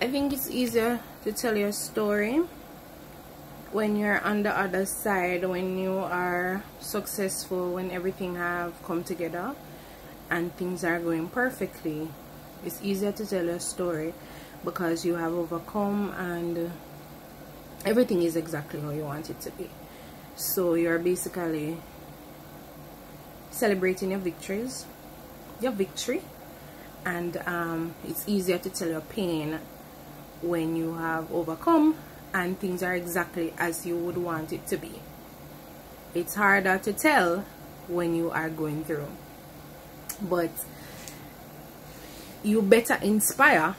I think it's easier to tell your story when you're on the other side, when you are successful, when everything have come together and things are going perfectly. It's easier to tell your story because you have overcome and everything is exactly how you want it to be. So you're basically celebrating your victories, your victory, and it's easier to tell your pain when you have overcome and things are exactly as you would want it to be. It's harder to tell when you are going through, but you better inspire,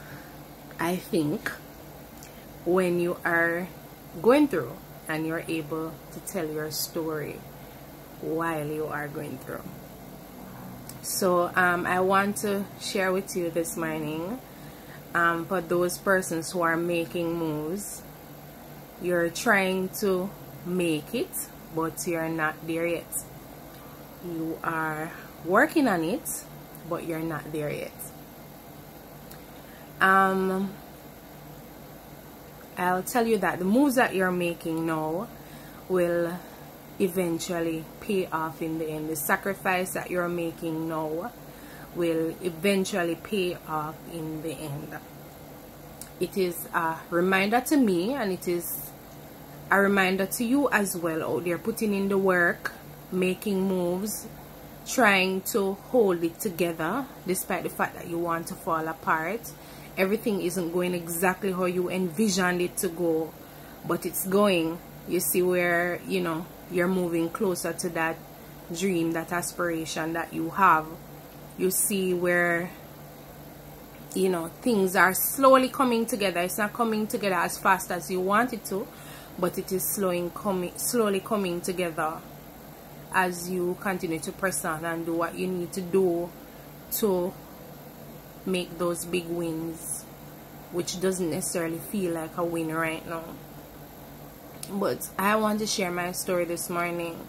I think, when you are going through and you're able to tell your story while you are going through. So I want to share with you this morning, for those persons who are making moves, you're trying to make it but you're not there yet. You are working on it but you're not there yet. I'll tell you that the moves that you're making now will eventually pay off in the end. The sacrifice that you're making now will eventually pay off in the end. It is a reminder to me, and it is a reminder to you as well out there, putting in the work, making moves, trying to hold it together despite the fact that you want to fall apart. Everything isn't going exactly how you envisioned it to go, but it's going. You see where, you know, you're moving closer to that dream, that aspiration that you have. You see where, you know, things are slowly coming together. It's not coming together as fast as you want it to, but it is slowly coming together as you continue to press on and do what you need to do to make those big wins, which doesn't necessarily feel like a win right now. But I want to share my story this morning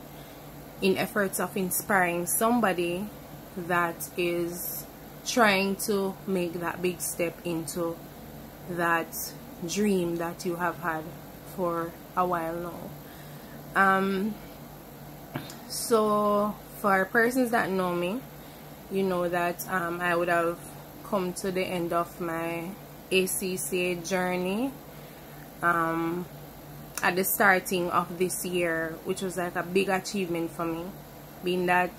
in efforts of inspiring somebody that is trying to make that big step into that dream that you have had for a while now. So for persons that know me, you know that I would have come to the end of my ACCA journey at the starting of this year, which was like a big achievement for me, being that,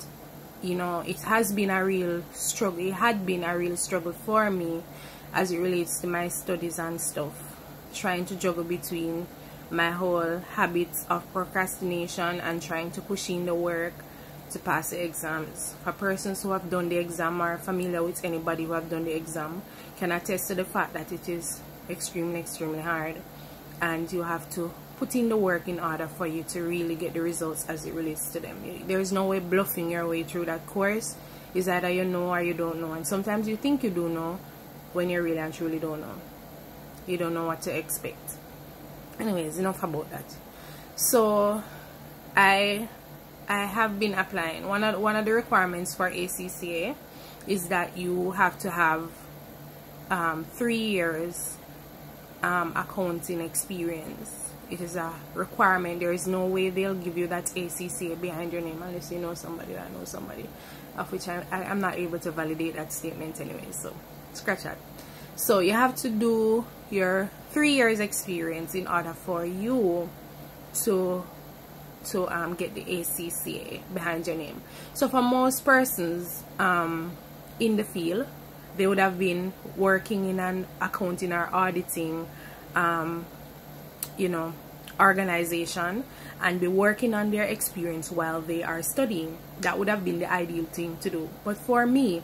you know, it has been a real struggle. It had been a real struggle for me as it relates to my studies and stuff, trying to juggle between my whole habits of procrastination and trying to push in the work to pass the exams. For persons who have done the exam or are familiar with anybody who have done the exam can attest to the fact that it is extremely hard, and you have to put in the work in order for you to really get the results as it relates to them. There is no way bluffing your way through that course. It's either you know or you don't know, and sometimes you think you do know when you really and truly don't know. You don't know what to expect. Anyways, enough about that. So I have been applying. One of the requirements for ACCA is that you have to have 3 years accounting experience. It is a requirement. There is no way they'll give you that ACCA behind your name unless you know somebody that knows somebody, of which I'm not able to validate that statement anyway, so scratch that. So you have to do your 3 years experience in order for you to get the ACCA behind your name. So for most persons in the field, they would have been working in an accounting or auditing you know, organization and be working on their experience while they are studying. That would have been the ideal thing to do. But for me,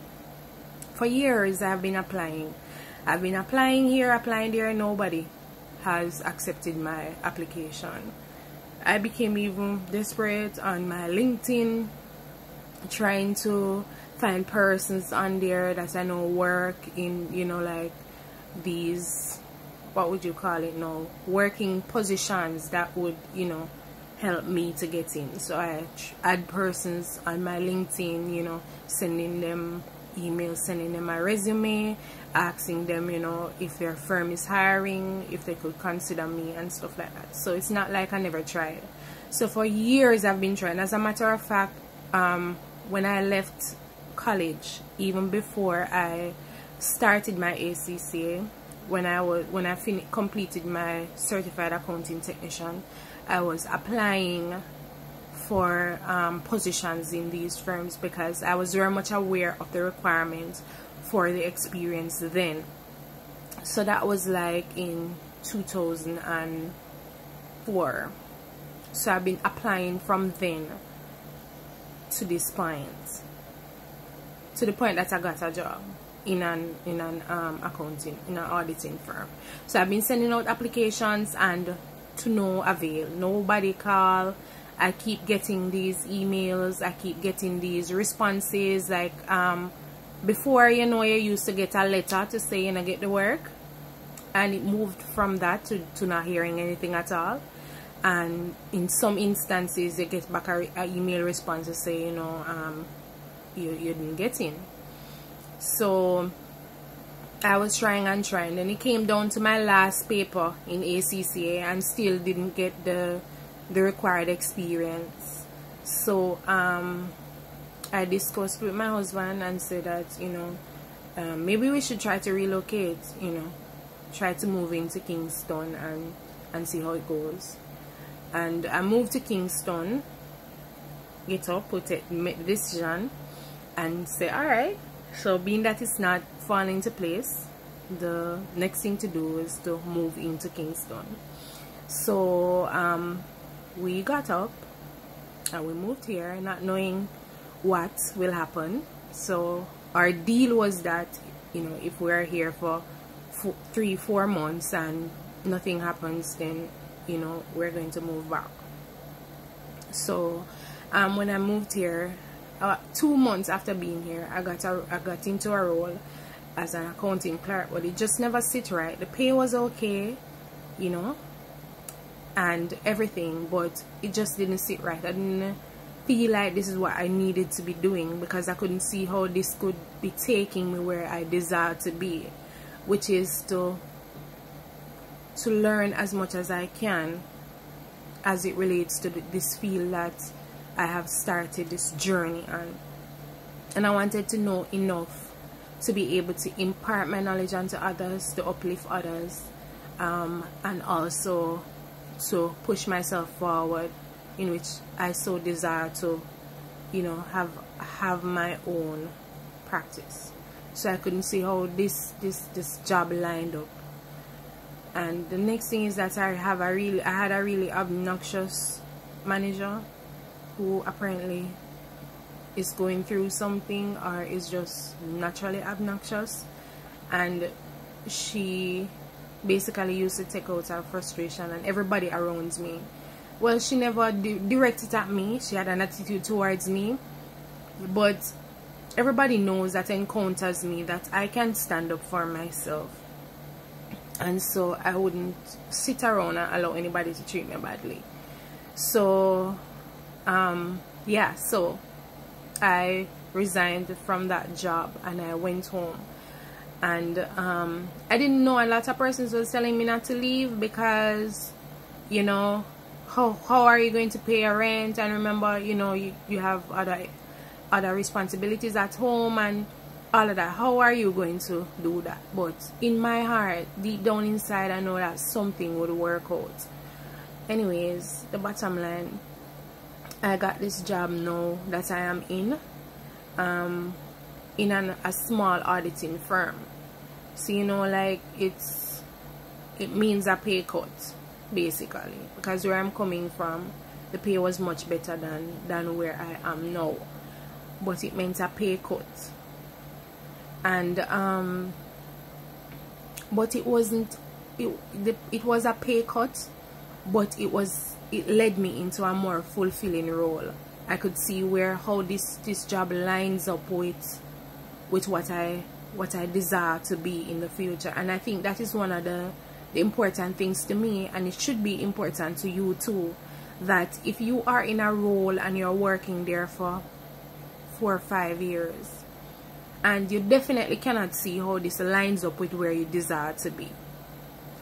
for years I've been applying here, applying there, and nobody has accepted my application. I became even desperate on my LinkedIn, trying to find persons on there that I know work in, you know, like these, what would you call it now, working positions that would, you know, help me to get in. So I add persons on my LinkedIn, you know, sending them emails, sending them my resume, asking them, you know, if their firm is hiring, if they could consider me and stuff like that. So it's not like I never tried. So for years I've been trying. As a matter of fact, when I left college, even before I started my ACCA, when I completed my certified accounting technician, I was applying for positions in these firms because I was very much aware of the requirements for the experience then. So that was like in 2004. So I've been applying from then to this point, to the point that I got a job in an auditing firm. So I've been sending out applications and to no avail. Nobody call. I keep getting these emails, I keep getting these responses, like before, you know, you used to get a letter to say you know get the work, and it moved from that to not hearing anything at all. And in some instances you get back a email response to say, you know, you didn't get in. So I was trying and trying, and it came down to my last paper in ACCA and still didn't get the required experience. So I discussed with my husband and said that, you know, maybe we should try to relocate, you know, try to move into Kingston and see how it goes. And I moved to Kingston, make the decision and say, alright, so being that it's not falling into place, the next thing to do is to move into Kingston. So we got up and we moved here, not knowing what will happen. So our deal was that, you know, if we're here for 3-4 months and nothing happens, then, you know, we're going to move back. So when I moved here, 2 months after being here, I got into a role as an accounting clerk, but it just never sit right. The pay was okay, you know, and everything, but it just didn't sit right. I didn't feel like this is what I needed to be doing, because I couldn't see how this could be taking me where I desire to be, which is to learn as much as I can as it relates to this field that I have started this journey on. And I wanted to know enough to be able to impart my knowledge onto others, to uplift others, and also to push myself forward, in which I so desire to, you know, have my own practice. So I couldn't see how this job lined up. And the next thing is that I had a really obnoxious manager who apparently is going through something, or is just naturally obnoxious, and she basically used to take out her frustration on everybody around me. Well, she never directed at me. She had an attitude towards me, but everybody knows that encounters me that I can stand up for myself, and so I wouldn't sit around and allow anybody to treat me badly. So yeah, so I resigned from that job and I went home. And I didn't know, a lot of persons was telling me not to leave because, you know, how are you going to pay your rent? And remember, you know, you have other responsibilities at home and all of that. How are you going to do that? But in my heart, deep down inside, I know that something would work out. Anyways, the bottom line, I got this job now that I am in a small auditing firm. So, you know, like it means a pay cut, basically, because where I'm coming from, the pay was much better than where I am now, but it meant a pay cut. And but it wasn't, it was a pay cut, but it led me into a more fulfilling role. I could see how this job lines up with what I desire to be in the future. And I think that is one of the important things to me, and it should be important to you too, that if you are in a role and you're working there for 4 or 5 years and you definitely cannot see how this lines up with where you desire to be.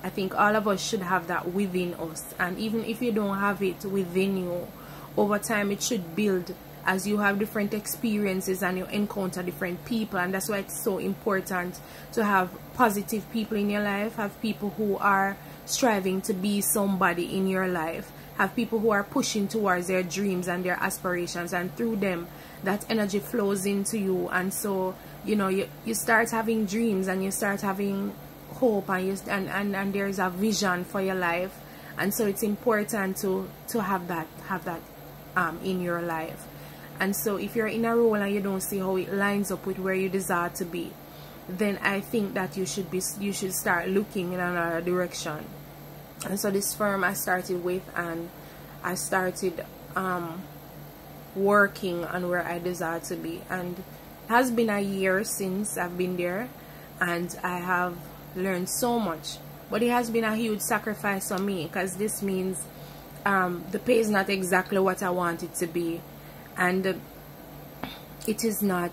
I think all of us should have that within us, and even if you don't have it within you, over time it should build as you have different experiences and you encounter different people. And that's why it's so important to have positive people in your life, have people who are striving to be somebody in your life, have people who are pushing towards their dreams and their aspirations, and through them that energy flows into you. And so you start having dreams, and you start having hope, and there's a vision for your life. And so it's important to have that in your life. And so if you're in a role and you don't see how it lines up with where you desire to be, then I think that you should start looking in another direction. And so this firm I started with, and I started working on where I desire to be, and it has been a year since I've been there, and I have learned so much. But it has been a huge sacrifice for me, because this means the pay is not exactly what I want it to be, and it is not,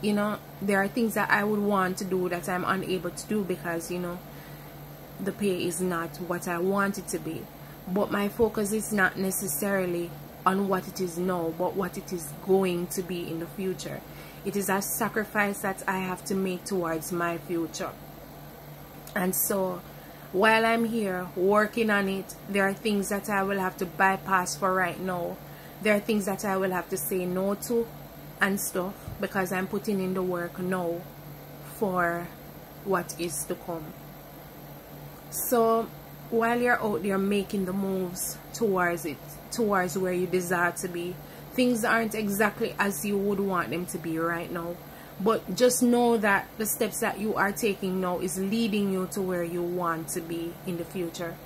there are things that I would want to do that I'm unable to do because the pay is not what I want it to be. But my focus is not necessarily on what it is now, but what it is going to be in the future. It is a sacrifice that I have to make towards my future. And so while I'm here working on it, there are things that I will have to bypass for right now. There are things that I will have to say no to and stuff, because I'm putting in the work now for what is to come. So while you're out there making the moves towards where you desire to be, things aren't exactly as you would want them to be right now. But just know that the steps that you are taking now is leading you to where you want to be in the future.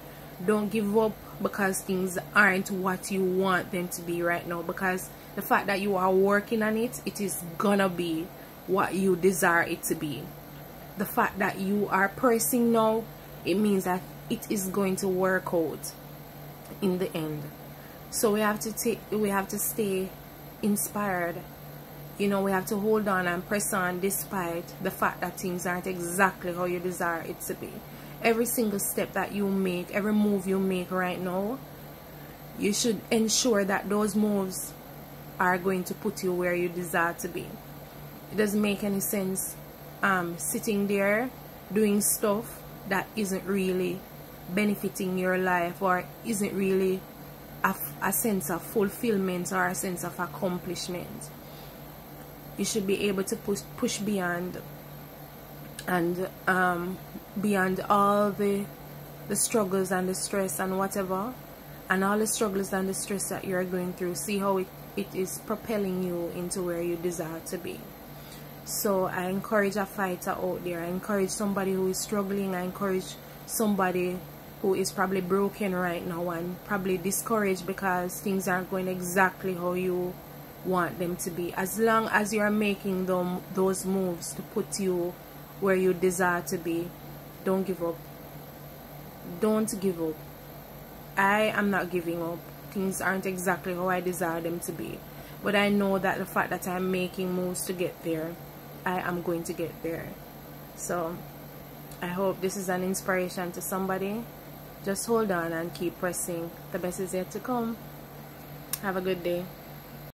Don't give up because things aren't what you want them to be right now, because the fact that you are working on it, it is gonna be what you desire it to be. The fact that you are pressing now, it means that it is going to work out in the end. So we have to stay inspired. We have to hold on and press on despite the fact that things aren't exactly how you desire it to be. Every single step that you make, every move you make right now, you should ensure that those moves are going to put you where you desire to be. It doesn't make any sense sitting there doing stuff that isn't really benefiting your life, or isn't really a sense of fulfillment or a sense of accomplishment. You should be able to push beyond, and beyond all the struggles and the stress and whatever, and all the struggles and the stress that you're going through. See how it is propelling you into where you desire to be. So I encourage a fighter out there. I encourage somebody who is struggling. I encourage somebody who is probably broken right now and probably discouraged because things aren't going exactly how you want them to be. As long as you are making those moves to put you where you desire to be, don't give up. Don't give up. I am not giving up. Things aren't exactly how I desire them to be, but I know that the fact that I'm making moves to get there, I am going to get there. So I hope this is an inspiration to somebody. Just hold on and keep pressing. The best is yet to come. Have a good day.